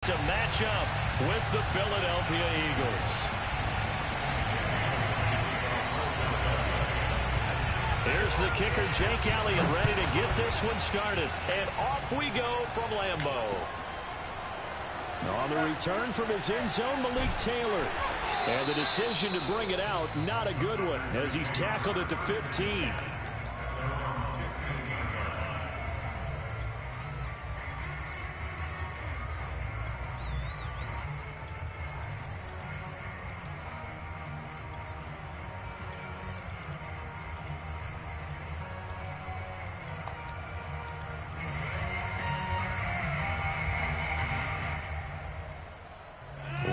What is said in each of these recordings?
to match up with the Philadelphia Eagles. Here's the kicker, Jake Elliott, ready to get this one started. And off we go from Lambeau. On the return from his end zone, Malik Taylor. And the decision to bring it out, not a good one, as he's tackled at the 15.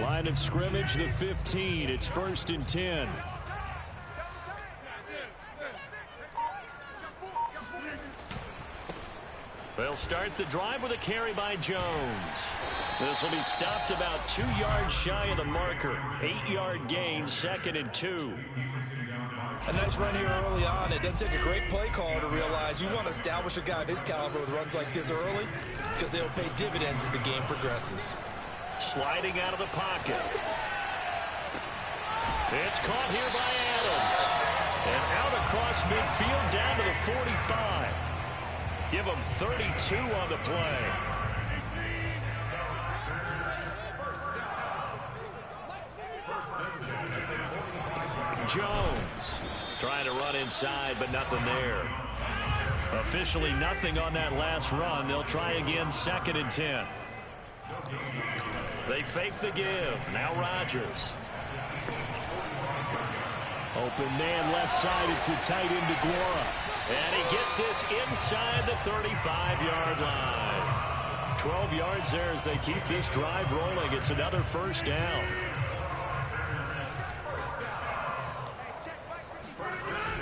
Line of scrimmage, the 15. It's 1st and 10. They'll start the drive with a carry by Jones. This will be stopped about 2 yards shy of the marker. 8-yard gain, 2nd and 2. A nice run here early on. It doesn't take a great play call to realize you want to establish a guy of his caliber with runs like this early because they'll pay dividends as the game progresses. Sliding out of the pocket. It's caught here by Adams. And out across midfield down to the 45. Give him 32 on the play. Jones trying to run inside, but nothing there. Officially nothing on that last run. They'll try again, 2nd and 10. They fake the give. Now Rodgers. Open man left side. It's the tight end DeGuara. And he gets this inside the 35-yard line. 12 yards there as they keep this drive rolling. It's another 1st down.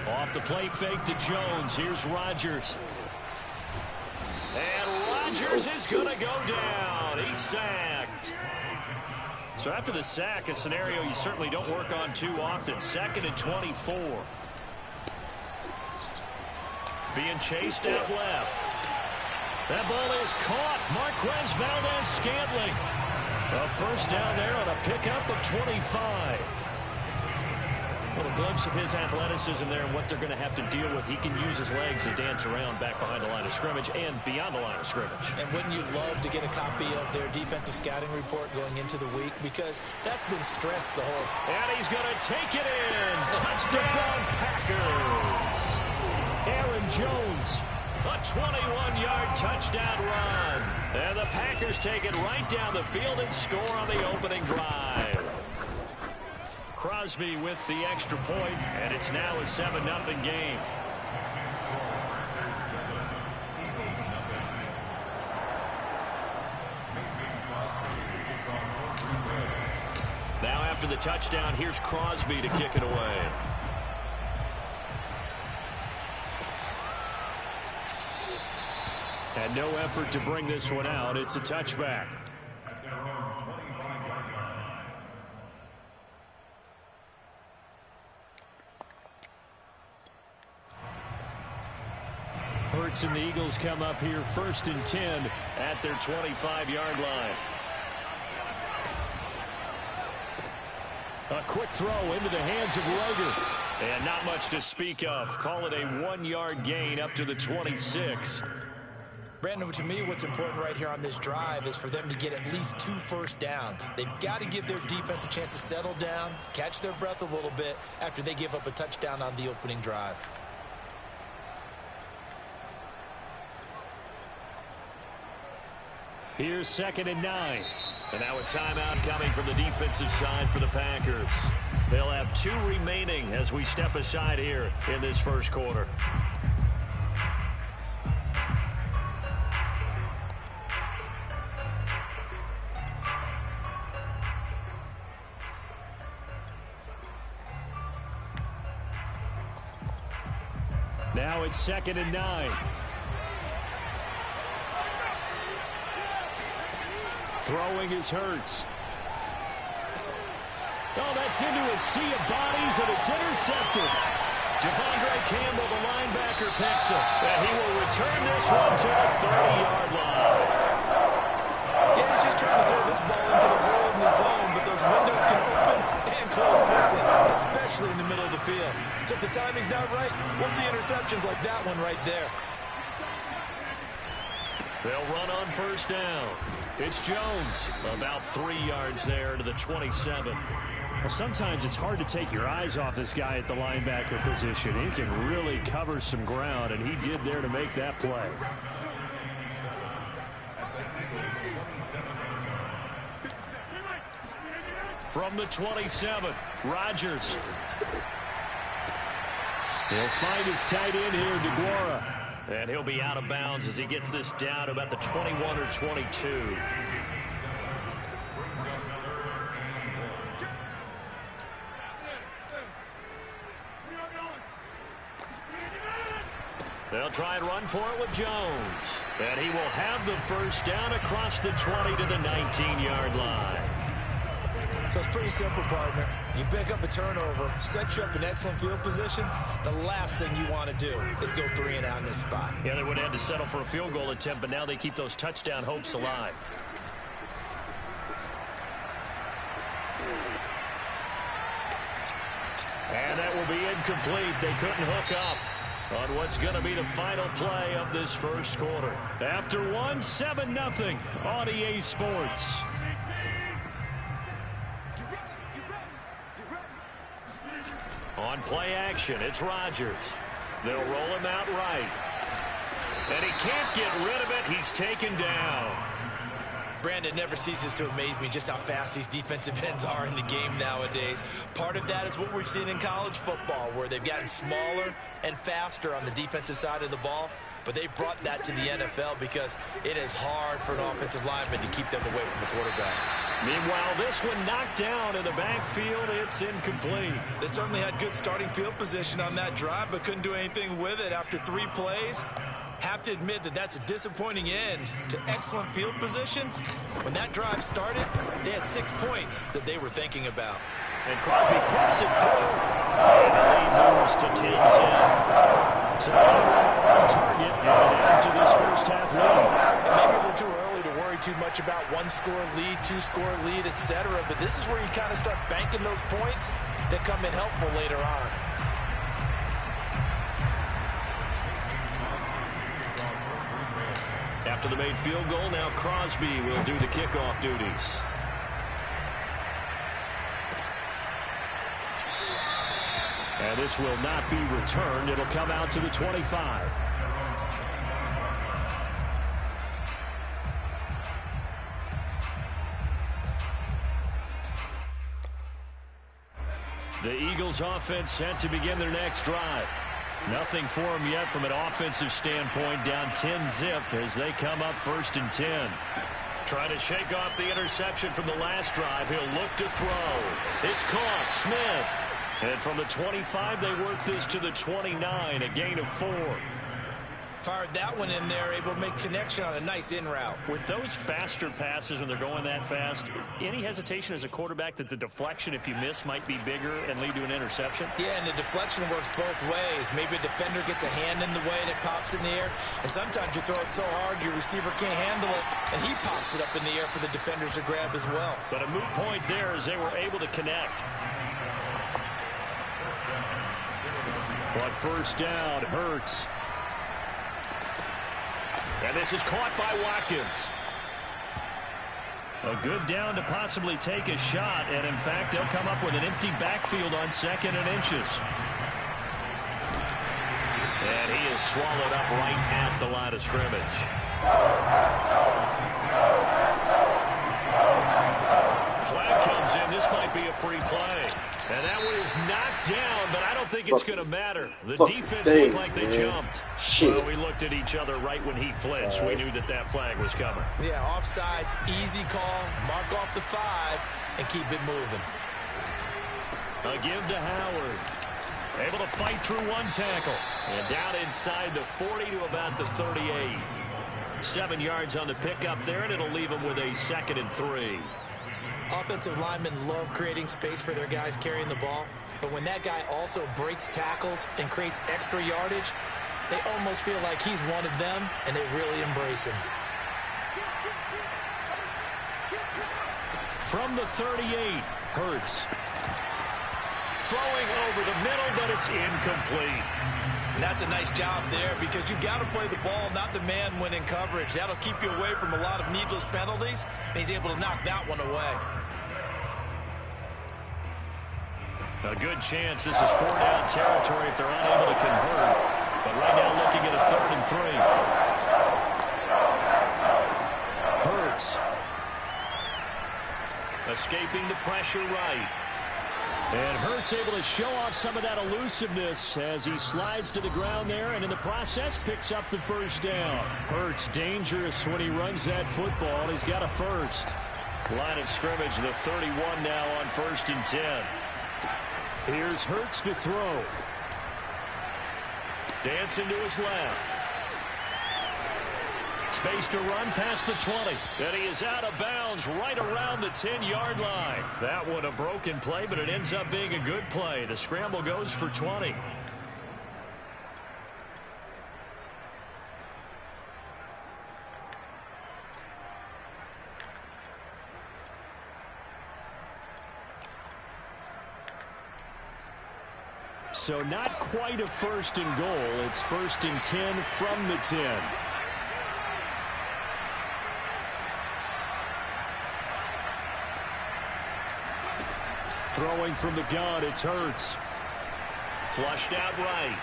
Off the play fake to Jones. Here's Rodgers. And Rodgers is going to go down. He's sacked. So after the sack, a scenario you certainly don't work on too often. 2nd and 24. Being chased out left. That ball is caught. Marquez Valdes-Scantling. A 1st down there on a pickup of 25. A little glimpse of his athleticism there and what they're going to have to deal with. He can use his legs to dance around back behind the line of scrimmage and beyond the line of scrimmage. And wouldn't you love to get a copy of their defensive scouting report going into the week? Because that's been stressed the whole... And he's going to take it in. Touchdown, Packers. Aaron Jones, a 21-yard touchdown run. And the Packers take it right down the field and score on the opening drive. Crosby with the extra point, and it's now a 7-0 game. Now after the touchdown, here's Crosby to kick it away. And no effort to bring this one out. It's a touchback. Hurts and the Eagles come up here 1st and 10 at their 25-yard line. A quick throw into the hands of Roger. And not much to speak of. Call it a 1-yard gain up to the 26. Brandon, to me, what's important right here on this drive is for them to get at least 2 first downs. They've got to give their defense a chance to settle down, catch their breath a little bit after they give up a touchdown on the opening drive. Here's 2nd and 9. And now a timeout coming from the defensive side for the Packers. They'll have 2 remaining as we step aside here in this 1st quarter. Now it's 2nd and 9. Throwing is Hurts. Oh, that's into a sea of bodies, and it's intercepted. Devondre Campbell, the linebacker, picks it. And he will return this one to the 30-yard line. Yeah, he's just trying to throw this ball into the hole in the zone, but those windows can open and close quickly, especially in the middle of the field. So if the timing's not right, we'll see interceptions like that one right there. They'll run on first down. It's Jones, about 3 yards there to the 27. Well, sometimes it's hard to take your eyes off this guy at the linebacker position. He can really cover some ground, and he did there to make that play. From the 27, Rodgers. He'll find his tight end here, DeGuara. And he'll be out of bounds as he gets this down to about the 21 or 22. They'll try and run for it with Jones. And he will have the first down across the 20 to the 19-yard line. So it's pretty simple, partner. You pick up a turnover, set you up in excellent field position. The last thing you want to do is go 3 and out in this spot. Yeah, they would have had to settle for a field goal attempt, but now they keep those touchdown hopes alive. And that will be incomplete. They couldn't hook up on what's going to be the final play of this first quarter. After one, 7-0 on EA Sports. On play action, it's Rodgers. They'll roll him out right. And he can't get rid of it. He's taken down. Brandon, never ceases to amaze me just how fast these defensive ends are in the game nowadays. Part of that is what we've seen in college football, where they've gotten smaller and faster on the defensive side of the ball. But they've brought that to the NFL because it is hard for an offensive lineman to keep them away from the quarterback. Meanwhile, this one knocked down in the backfield. It's incomplete. They certainly had good starting field position on that drive, but couldn't do anything with it after 3 plays. Have to admit that that's a disappointing end to excellent field position. When that drive started, they had 6 points that they were thinking about. And Crosby puts it through. And the lead moves to 10-10. So on target, and it adds to this first half lead. And maybe we're too early to worry too much about 1-score lead, 2-score lead, etc. But this is where you kind of start banking those points that come in helpful later on. After the made field goal, now Crosby will do the kickoff duties. And this will not be returned. It'll come out to the 25. The Eagles offense set to begin their next drive. Nothing for them yet from an offensive standpoint, down 10-zip as they come up 1st and 10. Trying to shake off the interception from the last drive. He'll look to throw. It's caught. Smith. And from the 25, they work this to the 29, a gain of 4. Fired that one in there, able to make connection on a nice in route. With those faster passes when they're going that fast, any hesitation as a quarterback that the deflection, if you miss, might be bigger and lead to an interception? Yeah, and the deflection works both ways. Maybe a defender gets a hand in the way and it pops in the air. And sometimes you throw it so hard your receiver can't handle it, and he pops it up in the air for the defenders to grab as well. But a moot point there as they were able to connect. But first down, Hurts. And this is caught by Watkins. A good down to possibly take a shot, and in fact, they'll come up with an empty backfield on 2nd and inches. And he is swallowed up right at the line of scrimmage. Flag comes in. This might be a free play. And that one is knocked down, but I don't think it's going to matter. The defense looked like they jumped. Well, we looked at each other right when he flinched. We knew that that flag was coming. Yeah, offsides, easy call. Mark off the 5 and keep it moving. A give to Howard. Able to fight through one tackle. And down inside the 40 to about the 38. 7 yards on the pickup there, and it'll leave him with a 2nd and 3. Offensive linemen love creating space for their guys carrying the ball, but when that guy also breaks tackles and creates extra yardage, they almost feel like he's one of them, and they really embrace him. From the 38, Hurts. Throwing over the middle, but it's incomplete. And that's a nice job there because you've got to play the ball, not the man when in coverage. That'll keep you away from a lot of needless penalties, and he's able to knock that one away. A good chance this is 4-down territory if they're unable to convert. But right now looking at a 3rd and 3. Hurts. Escaping the pressure right. And Hurts able to show off some of that elusiveness as he slides to the ground there and in the process picks up the 1st down. Hurts dangerous when he runs that football. He's got a 1st. Line of scrimmage, the 31 now on 1st and 10. Here's Hurts to throw. Dancing to his left. Space to run past the 20. And he is out of bounds right around the 10-yard line. That one a broken play, but it ends up being a good play. The scramble goes for 20. So not quite a 1st and goal. It's 1st and 10 from the 10. Throwing from the gun, it's Hurts. Flushed out right.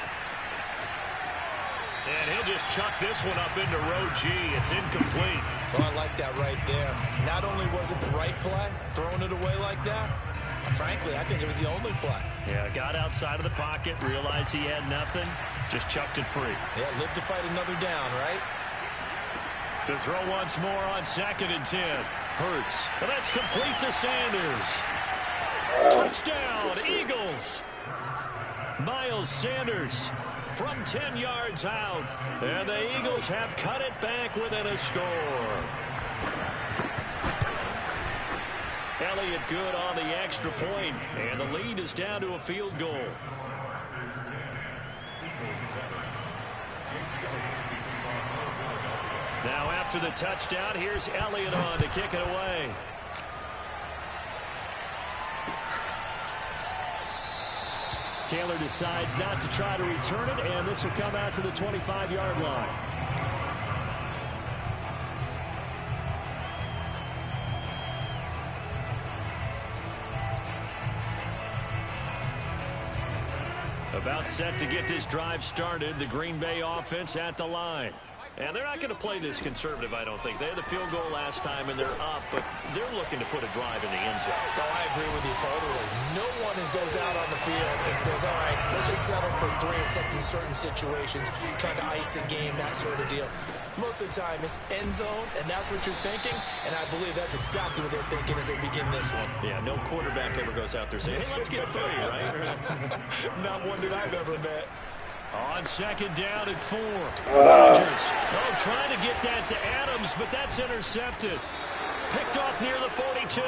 And he'll just chuck this one up into row G. It's incomplete. Oh, I like that right there. Not only was it the right play, throwing it away like that, frankly, I think it was the only play. Yeah, got outside of the pocket, realized he had nothing, just chucked it free. Yeah, live to fight another down, right? To throw once more on 2nd and 10. Hurts. And that's complete to Sanders. Touchdown, Eagles. Miles Sanders from 10 yards out. And the Eagles have cut it back within a score. Elliott good on the extra point, and the lead is down to a field goal. Now after the touchdown, here's Elliott on to kick it away. Taylor decides not to try to return it, and this will come out to the 25-yard line. About set to get this drive started, the Green Bay offense at the line. And they're not going to play this conservative, I don't think. They had the field goal last time, and they're up, but they're looking to put a drive in the end zone. No, I agree with you totally. No one goes out on the field and says, all right, let's just settle for 3, except in certain situations, trying to ice a game, that sort of deal. Most of the time, it's end zone, and that's what you're thinking, and I believe that's exactly what they're thinking as they begin this one. Yeah, no quarterback ever goes out there saying, hey, let's get 3, right? Not one that I've ever met. On 2nd down at 4. Rodgers. Oh, trying to get that to Adams, but that's intercepted. Picked off near the 42.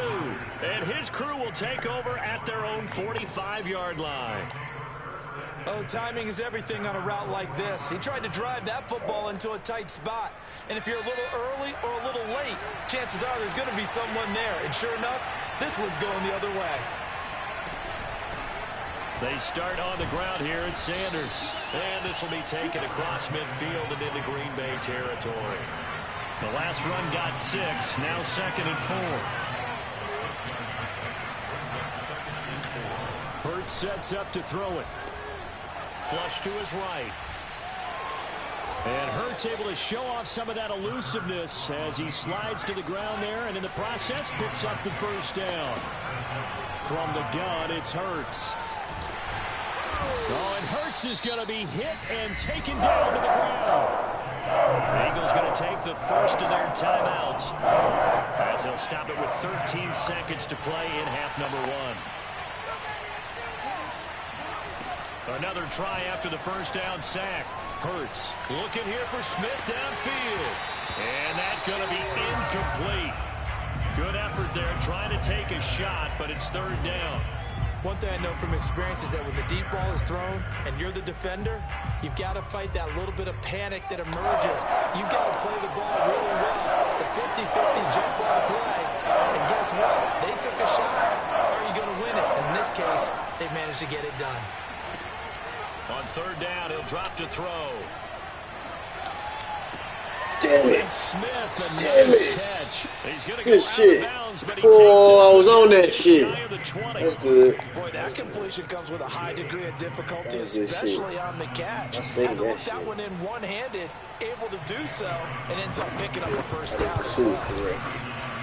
And his crew will take over at their own 45-yard line. Oh, timing is everything on a route like this. He tried to drive that football into a tight spot. And if you're a little early or a little late, chances are there's going to be someone there. And sure enough, this one's going the other way. They start on the ground here at Sanders. And this will be taken across midfield and into Green Bay territory. The last run got 6. Now 2nd and 4. Hurts sets up to throw it. Flush to his right. And Hurts able to show off some of that elusiveness as he slides to the ground there, and in the process picks up the 1st down. From the gun, it's Hurts. Oh, and Hurts is going to be hit and taken down to the ground. The Eagles going to take the first of their timeouts as they'll stop it with 13 seconds to play in half number 1. Another try after the 1st down sack. Hurts looking here for Smith downfield. And that's going to be incomplete. Good effort there trying to take a shot, but it's 3rd down. One thing I know from experience is that when the deep ball is thrown and you're the defender, you've got to fight that little bit of panic that emerges. You've got to play the ball really well. It's a 50-50 jump ball play. And guess what? They took a shot. How are you going to win it? In this case, they managed to get it done. On third down, he'll drop to throw. Damn it. And Smith, a Damn nice it. catch. He's going to Good go shit. out of bounds, but he Oh, I was takes it on that just shit. shy of the 20. That's good. Boy, that completion comes with a high degree of difficulty, That was good especially on the catch. I seen Had to that look that shit. one in one-handed, able to do so, and ends up picking up a first down. as Shoot, well. correct.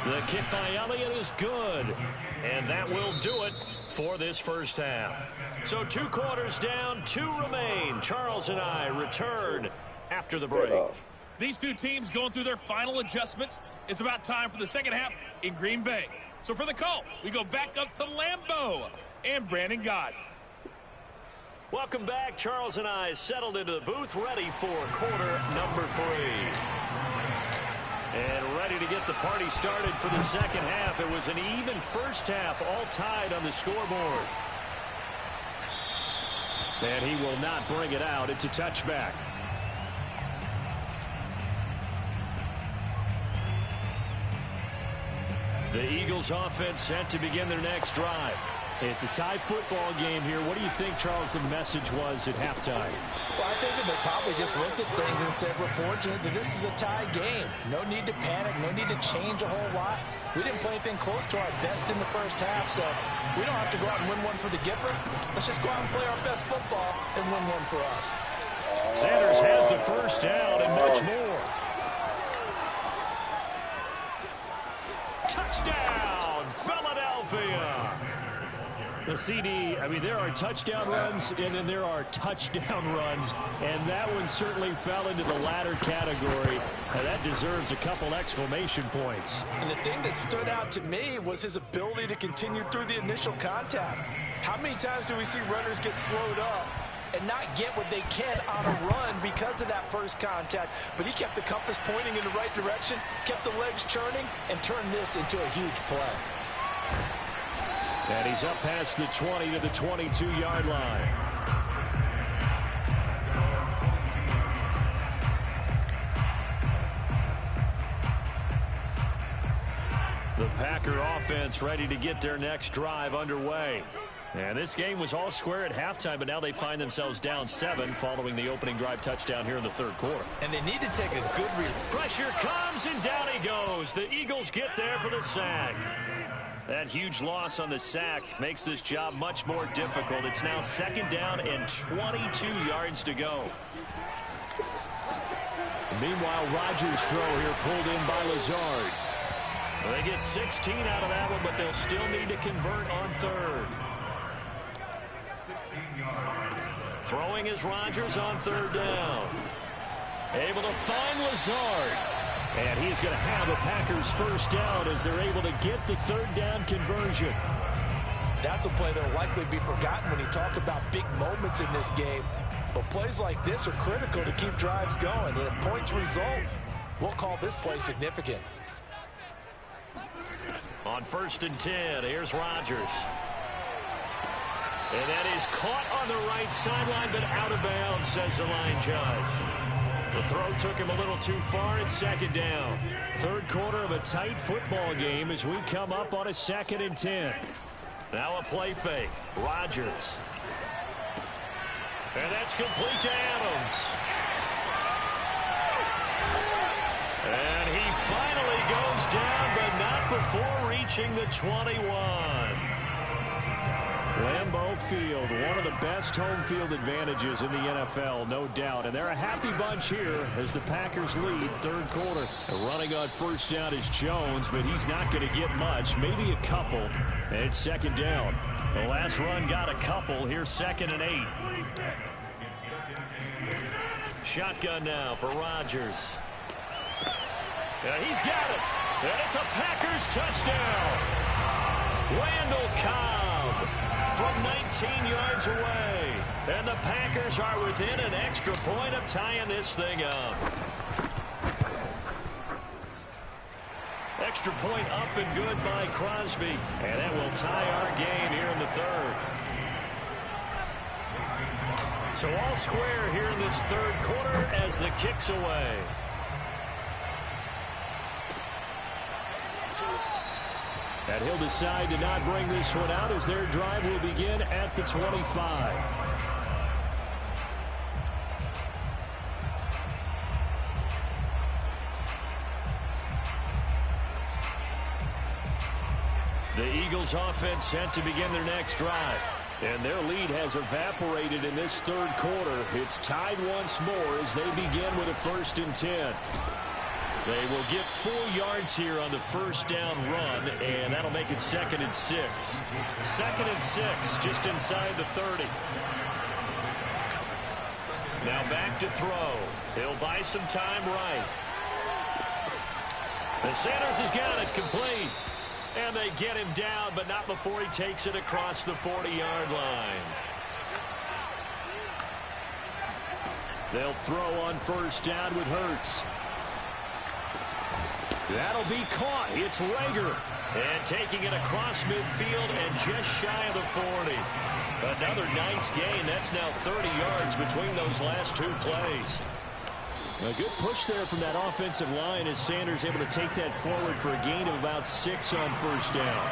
The kick by Elliott is good. And that will do it for this first half. So 2 quarters down, 2 remain. Charles and I return after the break. These two teams going through their final adjustments. It's about time for the second half in Green Bay. So for the call, we go back up to Lambeau and Brandon Gott. Welcome back. Charles and I settled into the booth, ready for quarter number 3. And ready to get the party started for the second half. It was an even first half, all tied on the scoreboard. And he will not bring it out. It's a touchback. The Eagles offense set to begin their next drive. It's a tie football game here. What do you think, Charles, the message was at halftime? Well, I think that they probably just looked at things and said, we're fortunate that this is a tie game. No need to panic, no need to change a whole lot. We didn't play anything close to our best in the first half, so we don't have to go out and win one for the Gipper. Let's just go out and play our best football and win one for us. Sanders has the first down and much more. Touchdown, Philadelphia. The CD, I mean, there are touchdown runs, and then there are touchdown runs, and that one certainly fell into the latter category. And that deserves a couple exclamation points. And the thing that stood out to me was his ability to continue through the initial contact. How many times do we see runners get slowed up and not get what they can on a run because of that first contact? But he kept the compass pointing in the right direction, kept the legs churning, and turned this into a huge play. And he's up past the 20 to the 22-yard line. The Packer offense ready to get their next drive underway. And this game was all square at halftime, but now they find themselves down 7 following the opening drive touchdown here in the third quarter. And they need to take a good read. Pressure comes, and down he goes. The Eagles get there for the sack. That huge loss on the sack makes this job much more difficult. It's now second down and 22 yards to go. Meanwhile, Rodgers' throw here pulled in by Lazard. They get 16 out of that one, but they'll still need to convert on third. Throwing is Rodgers on third down. Able to find Lazard. And he's going to have a Packers first down as they're able to get the third down conversion. That's a play that will likely be forgotten when you talk about big moments in this game. But plays like this are critical to keep drives going. And if points result, we'll call this play significant. On 1st and 10, here's Rodgers. And that is caught on the right sideline, but out of bounds, says the line judge. The throw took him a little too far. It's second down. Third quarter of a tight football game as we come up on a 2nd and 10. Now a play fake. Rodgers. And that's complete to Adams. And he finally goes down, but not before reaching the 21. Lambeau Field, one of the best home field advantages in the NFL, no doubt. And they're a happy bunch here as the Packers lead third quarter. Running on first down is Jones, but he's not going to get much, maybe a couple. And it's second down. The last run got a couple. Here's 2nd and 8. Shotgun now for Rodgers. And he's got it. And it's a Packers touchdown. Randall Cobb from 19 yards away. And the Packers are within an extra point of tying this thing up. Extra point up and good by Crosby. And that will tie our game here in the third. So all square here in this third quarter as the kick's away. And he'll decide to not bring this one out as their drive will begin at the 25. The Eagles offense set to begin their next drive. And their lead has evaporated in this third quarter. It's tied once more as they begin with a 1st and 10. They will get 4 yards here on the first down run, and that'll make it 2nd and 6. 2nd and 6, just inside the 30. Now back to throw. He'll buy some time right. And Sanders has got it complete. And they get him down, but not before he takes it across the 40-yard line. They'll throw on first down with Hurts. That'll be caught. It's Reagor. And taking it across midfield and just shy of the 40. Another nice gain. That's now 30 yards between those last 2 plays. A good push there from that offensive line as Sanders able to take that forward for a gain of about 6 on first down.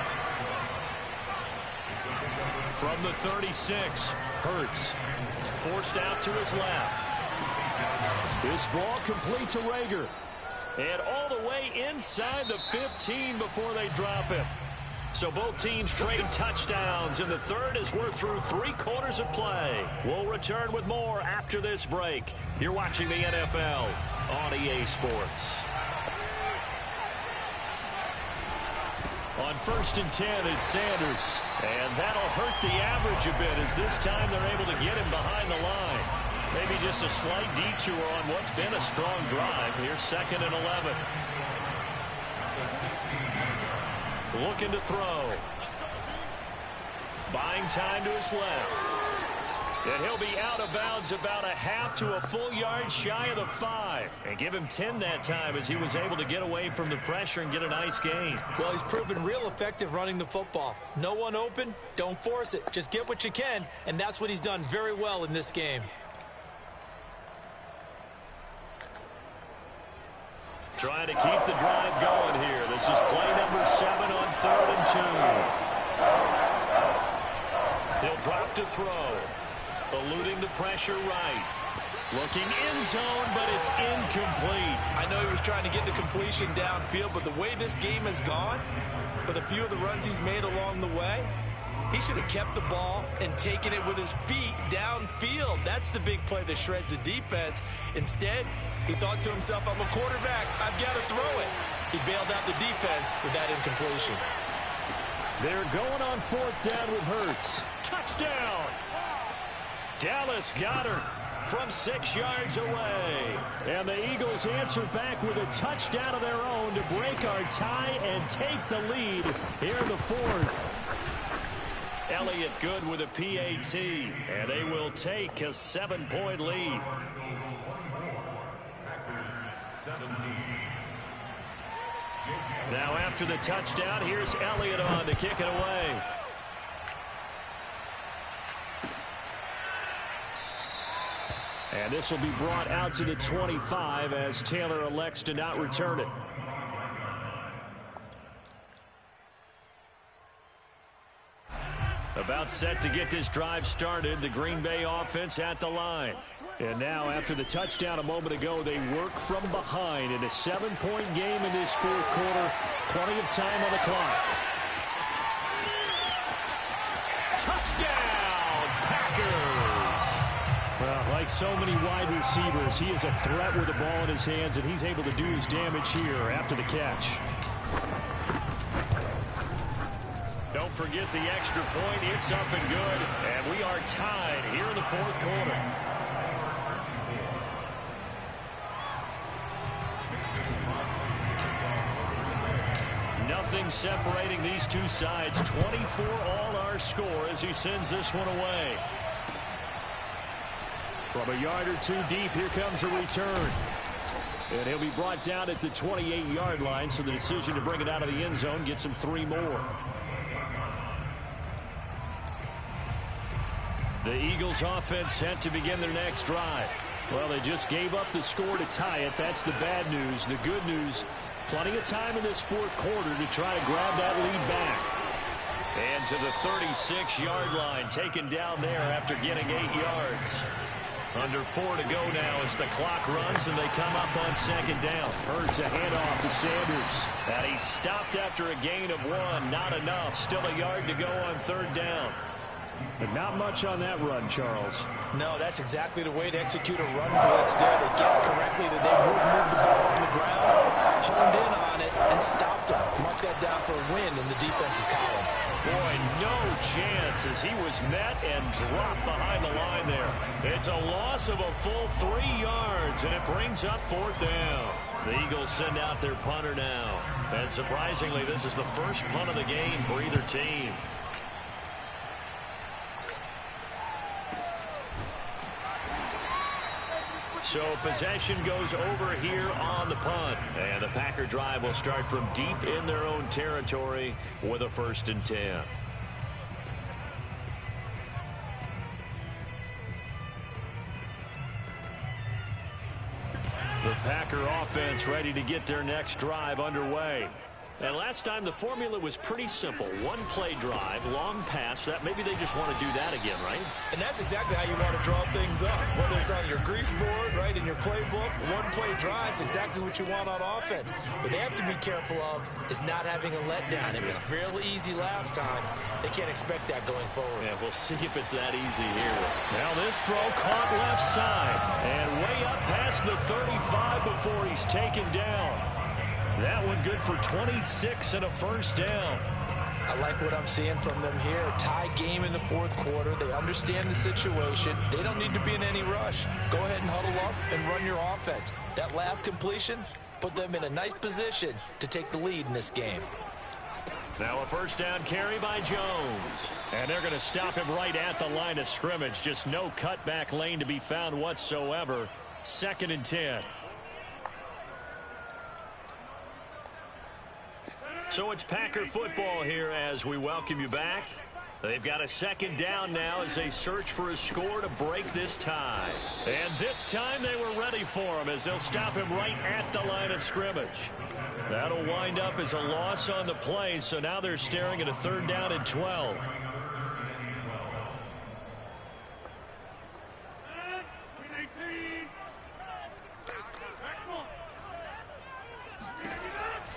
From the 36, Hurts forced out to his left. This ball complete to Reagor. And all the way inside the 15 before they drop him. So both teams trade touchdowns in the third as we're through 3 quarters of play. We'll return with more after this break. You're watching the NFL on EA Sports. On 1st and 10, it's Sanders. And that'll hurt the average a bit as this time they're able to get him behind the line. Maybe just a slight detour on what's been a strong drive. Here's 2nd and 11. Looking to throw. Buying time to his left. And he'll be out of bounds about a half to a full yard shy of the 5. And give him 10 that time as he was able to get away from the pressure and get a nice gain. Well, he's proven real effective running the football. No one open, don't force it. Just get what you can, and that's what he's done very well in this game. Trying to keep the drive going here. This is play number 7 on 3rd and 2. He'll drop to throw. Eluding the pressure right. Looking end zone, but it's incomplete. I know he was trying to get the completion downfield, but the way this game has gone, with a few of the runs he's made along the way, he should have kept the ball and taken it with his feet downfield. That's the big play that shreds the defense. Instead, he thought to himself, I'm a quarterback. I've got to throw it. He bailed out the defense with that incompletion. They're going on 4th down with Hurts. Touchdown! Dallas Goedert from 6 yards away. And the Eagles answer back with a touchdown of their own to break our tie and take the lead here in the 4th. Elliott good with a PAT, and they will take a 7-point lead. Now after the touchdown, here's Elliott on to kick it away. And this will be brought out to the 25 as Taylor elects to not return it. About set to get this drive started, the Green Bay offense at the line. And now after the touchdown a moment ago, they work from behind in a 7-point game in this 4th quarter. Plenty of time on the clock. Touchdown, Packers! Well, like so many wide receivers, he is a threat with the ball in his hands, and he's able to do his damage here after the catch. Don't forget the extra point. It's up and good. And we are tied here in the 4th quarter. Nothing separating these two sides. 24 all our score as he sends this one away. From a yard or 2 deep, here comes a return. And he'll be brought down at the 28-yard line, so the decision to bring it out of the end zone gets him 3 more. The Eagles offense set to begin their next drive. Well, they just gave up the score to tie it. That's the bad news. The good news, Plenty of time in this fourth quarter to try to grab that lead back. And to the 36-yard line, taken down there after getting 8 yards. Under 4 to go now as the clock runs and they come up on second down. Hurts a handoff to Sanders. And he's stopped after a gain of 1. Not enough. Still a yard to go on third down. But not much on that run, Charles. No, that's exactly the way to execute a run blitz there. They guessed correctly that they would move the ball on the ground, honed in on it, and stopped them. Mark that down for a win in the defense's column. Boy, no chance as he was met and dropped behind the line there. It's a loss of a full 3 yards, and it brings up fourth down. The Eagles send out their punter now. And surprisingly, this is the first punt of the game for either team. So possession goes over here on the punt. And the Packer drive will start from deep in their own territory with a 1st and 10. The Packer offense ready to get their next drive underway. And last time the formula was pretty simple. One play drive, long pass. That maybe they just want to do that again, right? And that's exactly how you want to draw things up. Whether it's on your grease board, right, in your playbook, one play drive is exactly what you want on offense. What they have to be careful of is not having a letdown. It was fairly easy last time. They can't expect that going forward. Yeah, we'll see if it's that easy here. Now this throw caught left side. And way up past the 35 before he's taken down. That one good for 26 and a 1st down. I like what I'm seeing from them here. A tie game in the fourth quarter. They understand the situation. They don't need to be in any rush. Go ahead and huddle up and run your offense. That last completion put them in a nice position to take the lead in this game. Now a 1st down carry by Jones. And they're going to stop him right at the line of scrimmage. Just no cutback lane to be found whatsoever. 2nd and 10. So it's Packer football here as we welcome you back. They've got a 2nd down now as they search for a score to break this tie. And this time they were ready for him as they'll stop him right at the line of scrimmage. That'll wind up as a loss on the play, so now they're staring at a 3rd down and 12.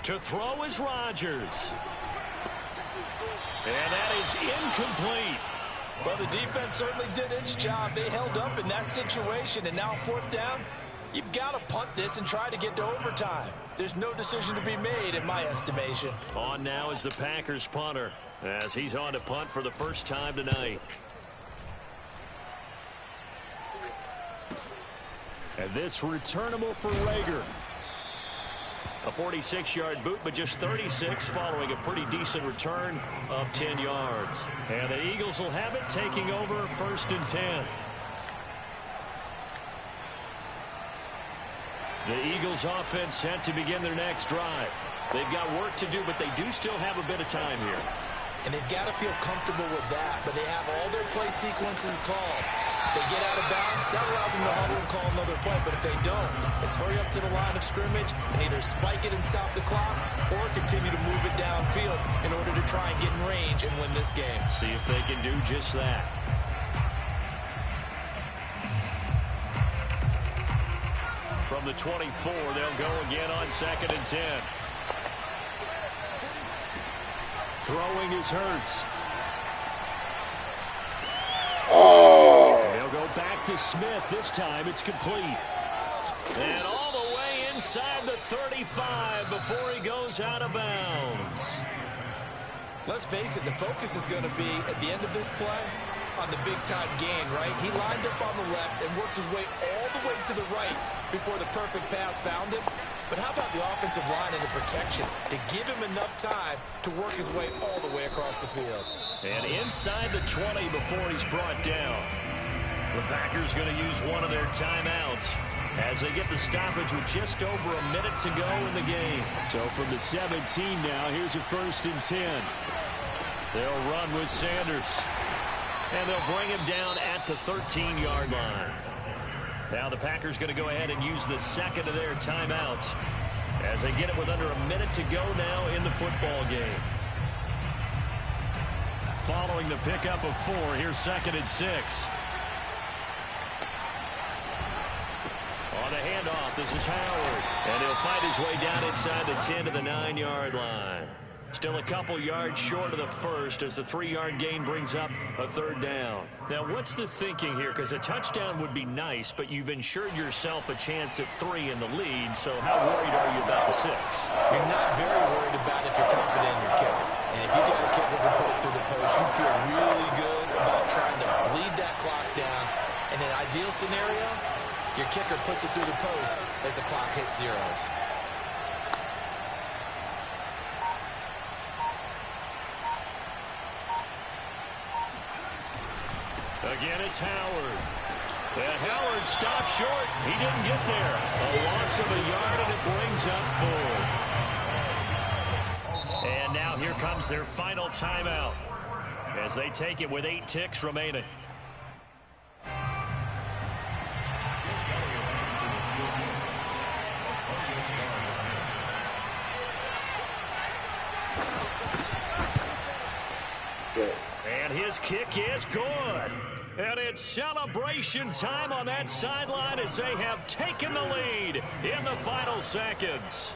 To throw is Rodgers. And that is incomplete. Well, the defense certainly did its job. They held up in that situation, and now 4th down, you've got to punt this and try to get to overtime. There's no decision to be made in my estimation. On now is the Packers punter as he's on to punt for the first time tonight. And this returnable for Reagor. A 46-yard boot, but just 36 following a pretty decent return of 10 yards. And the Eagles will have it, taking over 1st and 10. The Eagles offense set to begin their next drive. They've got work to do, but they do still have a bit of time here. And they've got to feel comfortable with that, but they have all their play sequences called. If they get out of bounds, that allows them to huddle and call another play. But if they don't, it's hurry up to the line of scrimmage and either spike it and stop the clock or continue to move it downfield in order to try and get in range and win this game. See if they can do just that. From the 24, they'll go again on 2nd and 10. Throwing is Hurts. They'll go back to Smith. This time it's complete. And all the way inside the 35 before he goes out of bounds. Let's face it, the focus is going to be at the end of this play on the big-time gain, right? He lined up on the left and worked his way all the way to the right before the perfect pass found him. But how about the offensive line and the protection to give him enough time to work his way all the way across the field? And inside the 20 before he's brought down. The Packers going to use one of their timeouts as they get the stoppage with just over a minute to go in the game. So from the 17 now, here's a 1st and 10. They'll run with Sanders. And they'll bring him down at the 13-yard line. Now the Packers going to go ahead and use the second of their timeouts as they get it with under a minute to go now in the football game. Following the pickup of 4, here's 2nd and 6. On the handoff, this is Howard. And he'll fight his way down inside the 10 to the 9-yard line. Still a couple yards short of the first as the 3-yard gain brings up a 3rd down. Now, what's the thinking here? Because a touchdown would be nice, but you've ensured yourself a chance at 3 in the lead, so how worried are you about the 6? You're not very worried about if you're confident in your kicker. And if you got a kicker who can put it through the post, you feel really good about trying to bleed that clock down. In an ideal scenario, your kicker puts it through the post as the clock hits zeros. Again, it's Howard. And Howard stopped short. He didn't get there. A loss of a yard, and it brings up 4. And now here comes their final timeout as they take it with 8 ticks remaining. And his kick is good. And it's celebration time on that sideline as they have taken the lead in the final seconds.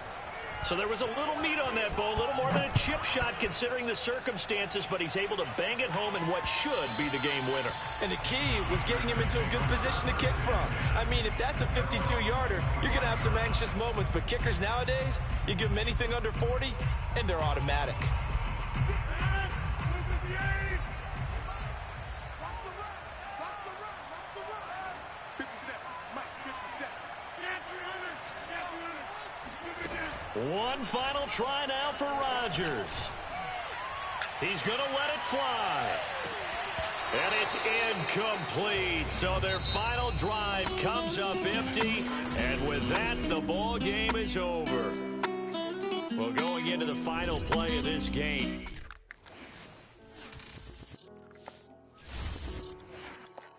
So there was a little meat on that bone, a little more than a chip shot considering the circumstances, but he's able to bang it home in what should be the game winner. And the key was getting him into a good position to kick from. I mean, if that's a 52-yarder, you're going to have some anxious moments, but kickers nowadays, you give them anything under 40, and they're automatic. One final try now for Rodgers. He's going to let it fly. And it's incomplete. So their final drive comes up empty. And with that, the ball game is over. Well, going into the final play of this game,